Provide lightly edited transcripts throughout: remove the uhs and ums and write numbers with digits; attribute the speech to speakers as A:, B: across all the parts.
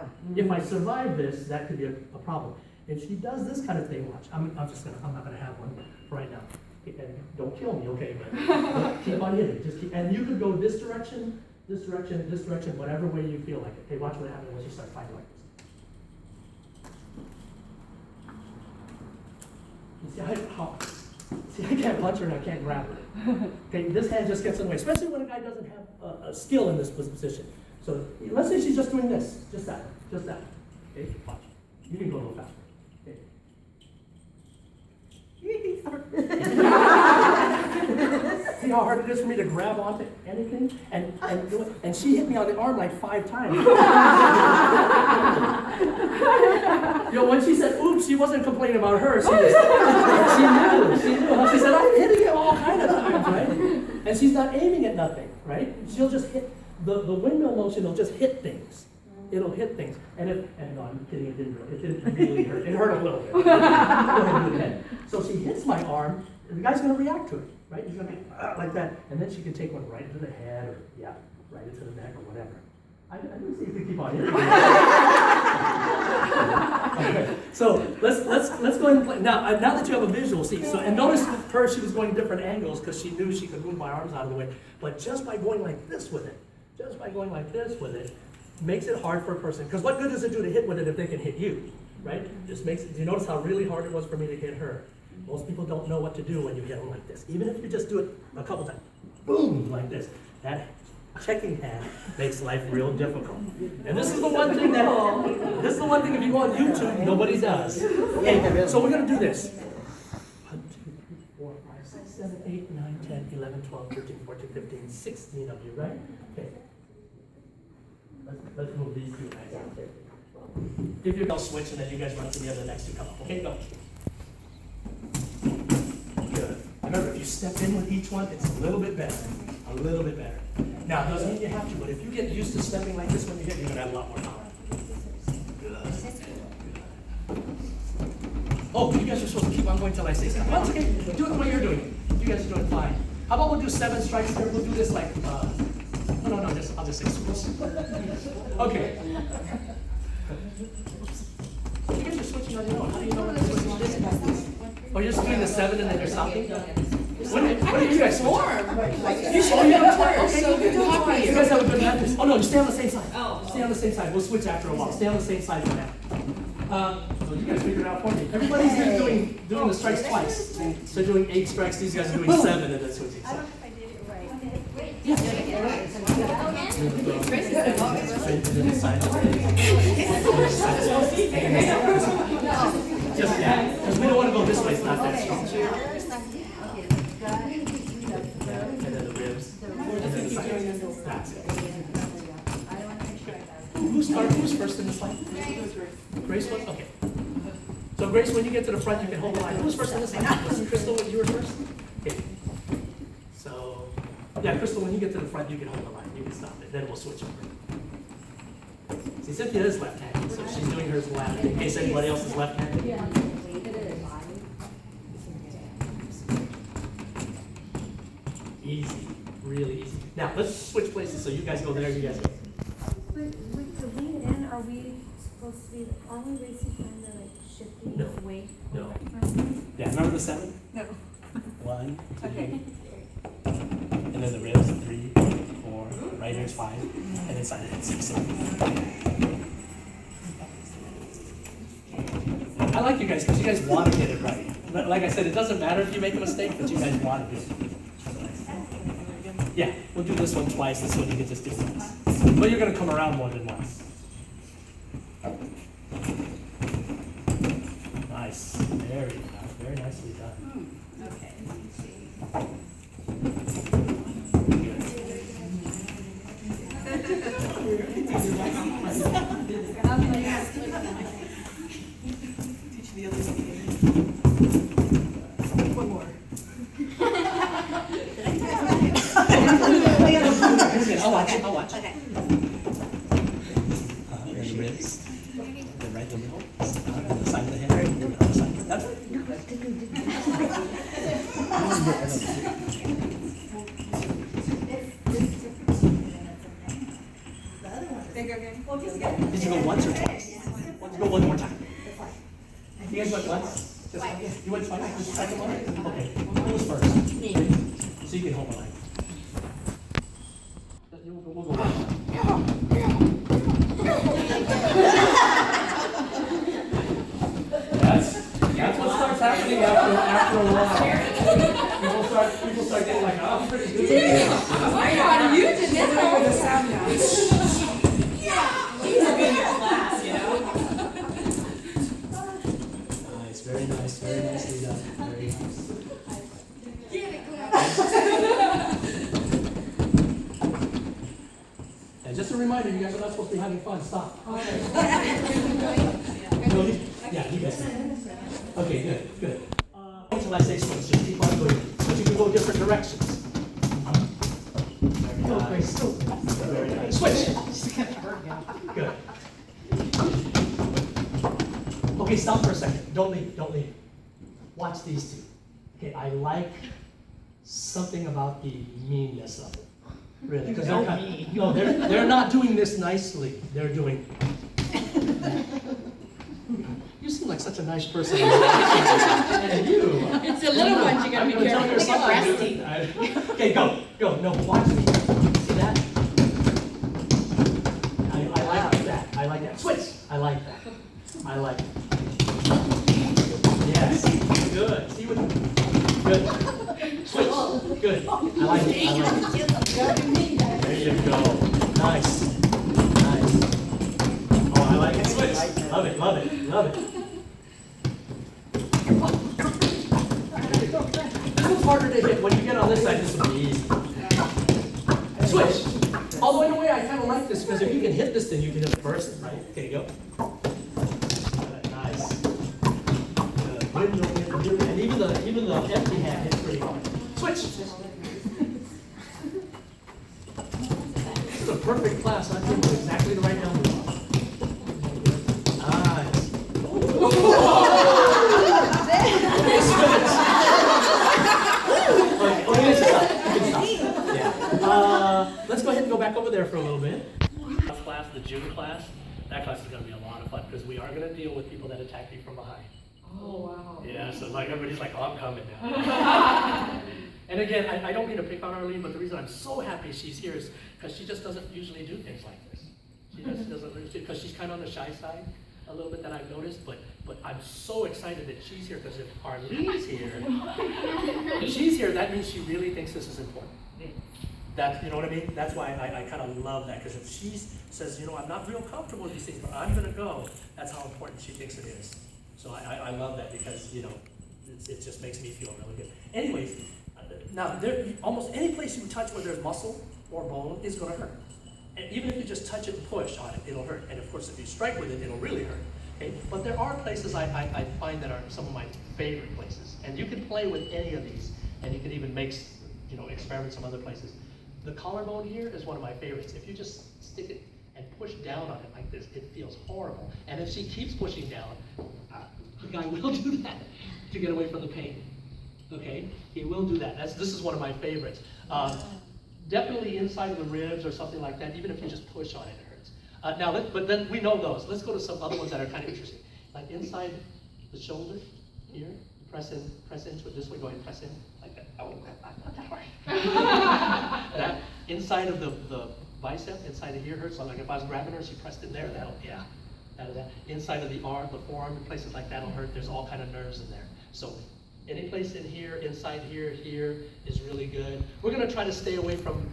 A: arm. If I survive this, that could be a problem. If she does this kind of thing, watch, I'm not gonna have one right now. Okay, and don't kill me, okay, but keep on hitting, and you could go this direction, whatever way you feel like it. Okay, watch what happens when she starts fighting like this. You see, I can't punch her and I can't grab her. Okay, this hand just gets in the way, especially when a guy doesn't have a skill in this position. So let's say she's just doing this, just that. Okay, watch. You can go a little faster. Okay. See how hard it is for me to grab onto anything? And she hit me on the arm like 5 times. When she said, oops, she wasn't complaining about her. She knew. She said, I'm hitting it all kind of times, right? And she's not aiming at nothing, right? She'll just hit, the windmill motion will just hit things. It'll hit things. And no, I'm kidding, it didn't really hurt. It hurt a little bit. Go ahead and do it again. So she hits my arm, and the guy's gonna react to it, right? He's gonna be like that, and then she can take one right into the head, or right into the neck, or whatever. I didn't see if you keep on hitting. Okay, so let's go ahead and play. Now that you have a visual, see, and notice she was going different angles because she knew she could move my arms out of the way. But just by going like this with it, makes it hard for a person. Because what good does it do to hit with it if they can hit you, right? Just makes it. Do you notice how really hard it was for me to hit her? Most people don't know what to do when you hit them like this. Even if you just do it a couple times, boom, like this. That checking hand makes life real difficult. And this is the one thing if you go on YouTube, nobody does. Okay, so we're going to do this. 1, 2, 3, 4, 5, 6, 7, 8, 9, 10, 11, 12, 13, 14, 15, 16 of you, right? Okay. Let's move these two guys out there. Give your bell switch and then you guys run together the next two come up. Okay, go. Good. Remember, if you step in with each one, it's a little bit better. Now, it doesn't mean you have to, but if you get used to stepping like this when you hit, you're going to have a lot more power. Good. Oh, you guys are supposed to keep on going until I say stop. Well, it's okay. Do it the way you're doing it. You guys are doing fine. How about we'll do 7 strikes here? We'll do this like, no, I'll just say switch. Okay. You guys are switching on your own. How do you know when to switch? Oh, you're just doing the 7 and then you're stopping? What do you guys switch? You guys have a good method. Oh no, you stay on the same side. Stay on the same side. We'll switch after a while. Stay on the same side for now. So you guys figured it out for me. Everybody's here doing the strikes twice. So doing 8 strikes, these guys are doing 7 and then switching.
B: I don't know if I did it right.
A: Just because we don't want to go this way, it's not that strong. And then the ribs. And then the sides. That's it. Who's first in this line? Grace was? Okay. So Grace, when you get to the front, you can hold the line. Who's first in this line? Was Crystal, you were first? Okay. So, Crystal, when you get to the front, you can hold the line. You can stop it. Then we'll switch over. See, Cynthia is left-handed, so she's doing hers left. In case anybody else is left-handed.
B: Yeah.
A: Easy, really easy. Now, let's switch places. So you guys go there, you guys go.
C: With the lean in, are we supposed to be, are we wasting time to like shifting
A: No.
C: the weight?
A: No. Yeah, remember the 7?
C: No.
A: 1, 2,
C: Okay.
A: and then the ribs, 3, 4, right here's 5, and then side of it, 6, 7. I like you guys because you guys want to get it right. Like I said, it doesn't matter if you make a mistake, but you guys want to do it. Yeah, we'll do this one twice, this one you can just do once. But you're going to come around more than once. Nice. Very nice. Very nicely done.
B: Okay, let me see.
D: Teach the others. One more.
A: I'll watch.
B: Okay.
A: And the ribs. Then right in the middle. The side of the head. And the other side. That's it.
B: Bigger again.
A: Did you go once or twice? Let's go one more time. You guys went once? Just once? You went twice? Just the second one? Okay. Who's first?
B: Me.
A: So you can hold the line. We'll go one. That's what starts happening after a while. People start getting like, oh, I'm pretty good.
B: I know how to use it. That's why the sound now. He's been in class, you know.
A: Nice, very nicely done. Very nice.
B: Get it, class.
A: And just a reminder, you guys are not supposed to be having fun. Stop. No, you guys. Okay, good. Until I say switch, just keep on going. But you can go different directions. Very nice. Switch. Good. Okay, stop for a second. Don't leave. Watch these two. Okay, I like something about the meanness of it. Really, because they're not doing this nicely. They're doing. You seem like such a nice person. And you.
B: It's the little ones you gotta be careful.
A: Your side. Okay, go. No, watch me. See that? I like that. Switch. I like that. Yes. Good. See what? Good. Switch. Good. I like it. There you go. Nice. Oh, I like it. Switch. Love it. This one's harder to hit. When you get on this side, this will be easy. Switch. Although in a way, I kind of like this because if you can hit this thing, you can hit the person, right? Okay, go. Nice. Good. And even the empty hand hits pretty hard. Switch. This is a perfect class. I think with exactly the right number. Nice. Let's go ahead and go back over there for a little bit. Class, the June class, that class is going to be a lot of fun because we are going to deal with people that attack you from behind.
B: Oh, wow.
A: Yeah, so like everybody's like, oh, I'm coming now. And again, I don't mean to pick on Arlene, but the reason I'm so happy she's here is because she just doesn't usually do things like this. She just doesn't, because she's kind of on the shy side a little bit that I've noticed, but I'm so excited that she's here because if Arlene's here, that means she really thinks this is important. That, you know what I mean? That's why I kind of love that, because if she says, you know, I'm not real comfortable with these things, but I'm going to go, that's how important she thinks it is. So I love that because, you know, it just makes me feel really good. Anyways, now, almost any place you touch where there's muscle or bone is going to hurt. And even if you just touch it and push on it, it'll hurt. And of course, if you strike with it, it'll really hurt. Okay? But there are places I find that are some of my favorite places. And you can play with any of these, and you can even make, you know, experiment some other places. The collarbone here is one of my favorites. If you just stick it and push down on it like this, it feels horrible. And if she keeps pushing down, the guy will do that to get away from the pain. Okay, he will do that. This is one of my favorites. Definitely inside of the ribs or something like that. Even if you just push on it, it hurts. But then we know those. Let's go to some other ones that are kind of interesting. Like inside the shoulder here, press into it this way. Go ahead and press in like that. Oh, not that hard. That inside of the bicep, inside of here hurts. So like if I was grabbing her, she pressed in there. That'll that. Inside of the arm, the forearm, places like that'll hurt. There's all kind of nerves in there. So any place in here, inside here is really good. We're going to try to stay away from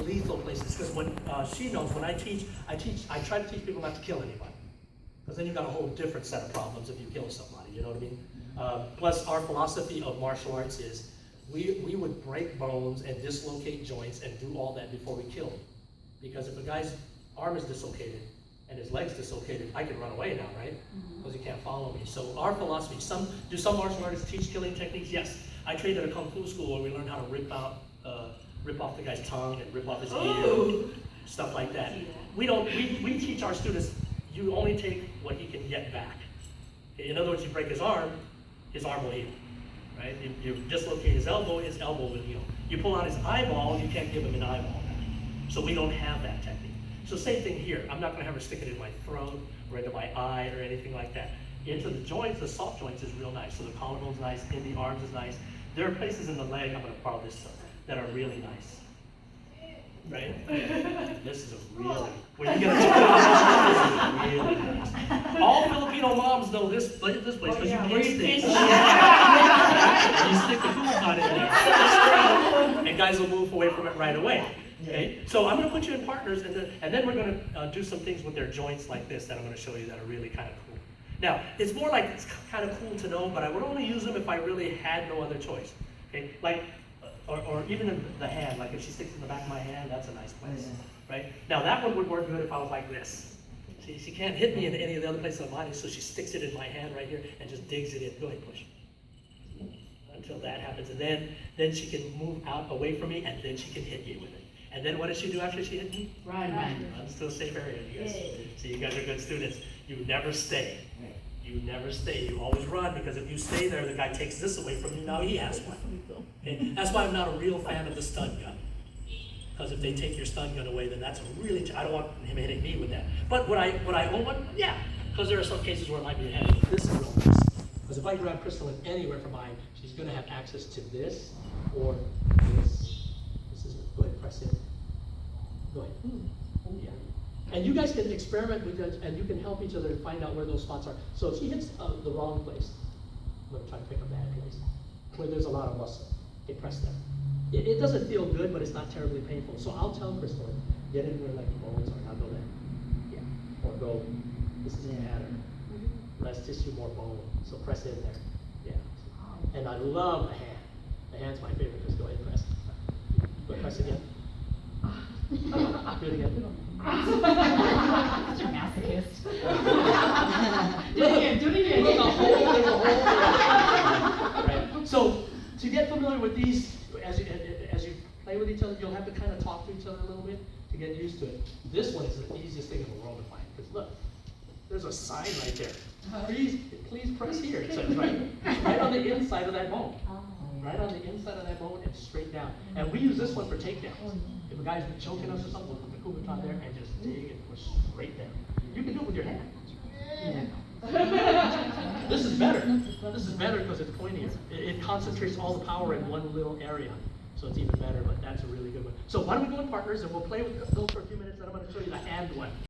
A: lethal places because when she knows, when I try to teach people not to kill anybody. Because then you've got a whole different set of problems if you kill somebody, you know what I mean? Plus our philosophy of martial arts is we would break bones and dislocate joints and do all that before we kill him. Because if a guy's arm is dislocated and his leg's dislocated, I can run away now, right? Because he can't follow me. So our philosophy, do some martial artists teach killing techniques? Yes. I trained at a kung fu school where we learned how to rip off the guy's tongue and rip off his ear, stuff like that. We teach our students, you only take what he can get back. In other words, you break his arm will heal, right? You dislocate his elbow will heal. You pull out his eyeball, you can't give him an eyeball back. So we don't have that technique. So same thing here. I'm not going to have her stick it in my throat or into my eye or anything like that. Into the joints, the soft joints is real nice. So the collarbone's nice, in the arms is nice. There are places in the leg, I'm gonna borrow this that are really nice. Right? This is a really, when you get a this is really nice. All Filipino moms know this place because you pinch things. You stick the coupon in there. And guys will move away from it right away. Okay? So I'm gonna put you in partners and then we're gonna do some things with their joints like this that I'm gonna show you that are really kind of cool. Now, it's more like it's kind of cool to know, but I would only use them if I really had no other choice. Okay? Like, or even in the hand, like if she sticks in the back of my hand, that's a nice place, right? Now that one would work good if I was like this. See, she can't hit me in any of the other places of the body, so she sticks it in my hand right here and just digs it in. Go ahead, push. Until that happens, and then she can move out away from me, and then she can hit me with it. And then what does she do after she hit me?
B: Run.
A: I'm still a safe area, you guys. See, you guys are good students. You never stay. You never stay. You always run, because if you stay there, the guy takes this away from you. Now he has one. Okay? That's why I'm not a real fan of the stun gun. Because if they take your stun gun away, then that's a really, I don't want him hitting me with that. But would I own one? Yeah. Because there are some cases where it might be a headache. This is real nice. Because if I grab Crystal in anywhere from behind, she's going to have access to this or this. This is, go ahead, press it. Go ahead. Yeah. And you guys can experiment with that, and you can help each other find out where those spots are. So if she hits the wrong place, I'm going to try to pick a bad place, where there's a lot of muscle. Okay, press that. It doesn't feel good, but it's not terribly painful. So I'll tell Crystal, get in where like the bones are. Now go there. Yeah. Or go, this is a pattern. Less tissue, more bone. So press in there. Yeah. And I love the hand. The hand's my favorite. Just go ahead and press. Go ahead, press again. Do it again.
B: Such a masochist. Do it again.
A: There's a hole. Right. So to get familiar with these, as you play with each other, you'll have to kind of talk to each other a little bit to get used to it. This one is the easiest thing in the world to find, because look, there's a sign right there. Please press here, it says, right? Right on the inside of that bone. Right on the inside of that bone and straight down. And we use this one for takedowns. If a guy's been choking us or something, we'll put the Kumaton there and just dig and push straight there. You can do it with your hand. This is better. This is better because it's pointier. It concentrates all the power in one little area. So it's even better, but that's a really good one. So why don't we go in partners and we'll play with those for a few minutes, and I'm going to show you the hand one.